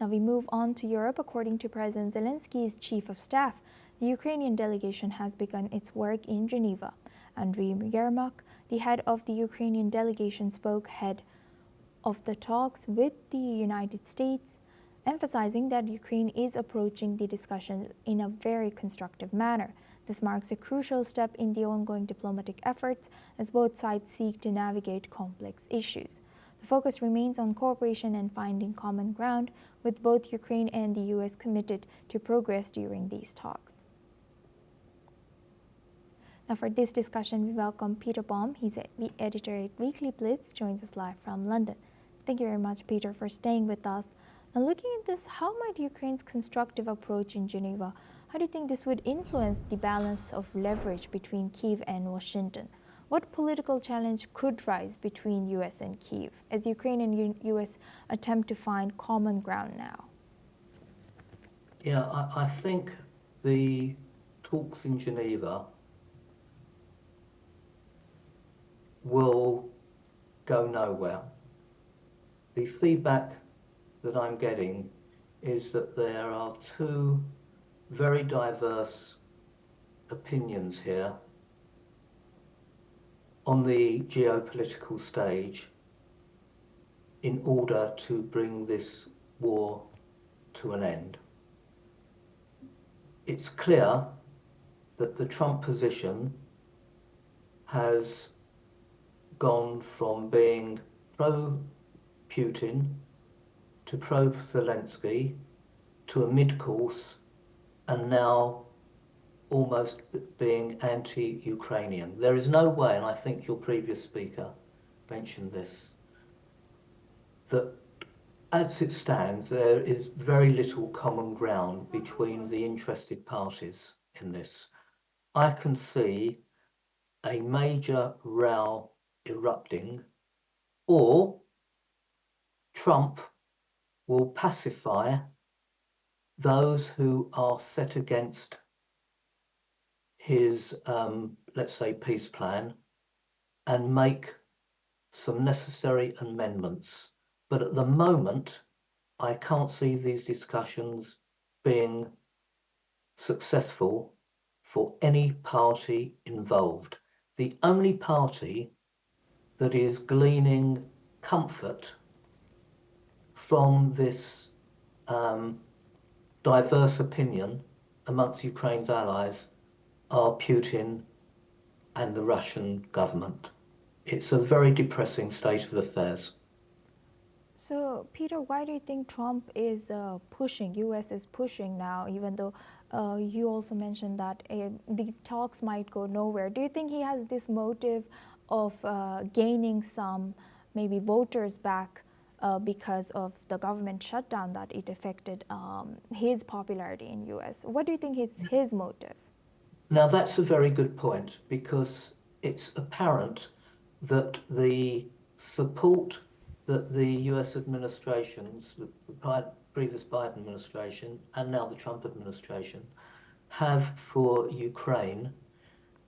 Now we move on to Europe. According to President Zelensky's chief of staff, the Ukrainian delegation has begun its work in Geneva. Andriy Yermak, the head of the Ukrainian delegation, spoke ahead of the talks with the United States, emphasizing that Ukraine is approaching the discussions in a very constructive manner. This marks a crucial step in the ongoing diplomatic efforts as both sides seek to navigate complex issues. The focus remains on cooperation and finding common ground, with both Ukraine and the U.S. committed to progress during these talks. Now for this discussion, we welcome Peter Baum. He's the editor at Weekly Blitz, joins us live from London. Thank you very much, Peter, for staying with us. Now looking at this, how might Ukraine's constructive approach in Geneva, how do you think this would influence the balance of leverage between Kyiv and Washington? What political challenge could rise between U.S. and Kyiv as Ukraine and U.S. attempt to find common ground now? Yeah, I think the talks in Geneva will go nowhere. The feedback that I'm getting is that there are two very diverse opinions here on the geopolitical stage in order to bring this war to an end. It's clear that the Trump position has gone from being pro-Putin to pro-Zelensky to a mid-course and now almost being anti-Ukrainian. There is no way, and I think your previous speaker mentioned this, that as it stands, there is very little common ground between the interested parties in this. I can see a major row erupting, or Trump will pacify those who are set against his, let's say, peace plan and make some necessary amendments. But at the moment, I can't see these discussions being successful for any party involved. The only party that is gleaning comfort from this diverse opinion amongst Ukraine's allies are Putin and the Russian government. It's a very depressing state of affairs. So, Peter, why do you think Trump is pushing, U.S. is pushing now, even though you also mentioned that these talks might go nowhere? Do you think he has this motive of gaining some maybe voters back because of the government shutdown, that it affected his popularity in U.S.? What do you think is his motive? Now, that's a very good point, because it's apparent that the support that the US administrations, the previous Biden administration and now the Trump administration, have for Ukraine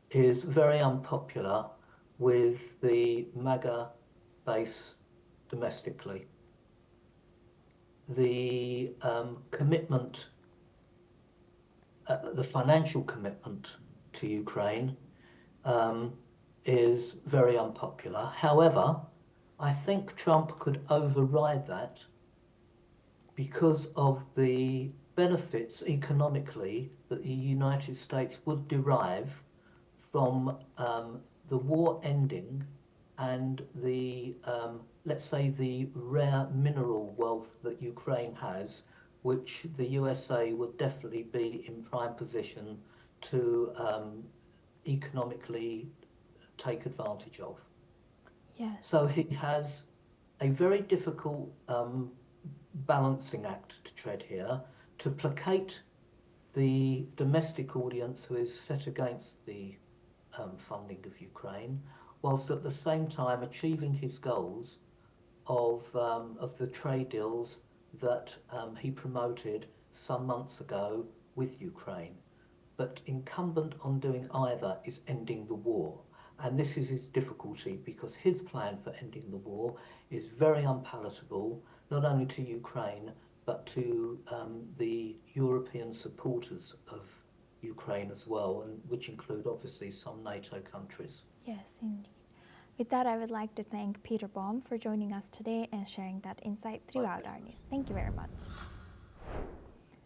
is very unpopular with the MAGA base domestically. The commitment, the financial commitment to Ukraine is very unpopular. However, I think Trump could override that because of the benefits economically that the United States would derive from the war ending and the, let's say, the rare mineral wealth that Ukraine has, which the USA would definitely be in prime position to economically take advantage of. Yes. So he has a very difficult balancing act to tread here, to placate the domestic audience who is set against the funding of Ukraine, whilst at the same time achieving his goals of the trade deals that he promoted some months ago with Ukraine. But incumbent on doing either is ending the war. And this is his difficulty, because his plan for ending the war is very unpalatable, not only to Ukraine, but to the European supporters of Ukraine as well, and which include obviously some NATO countries. Yes, indeed. With that, I would like to thank Peter Baum for joining us today and sharing that insight throughout our news. Thank you very much.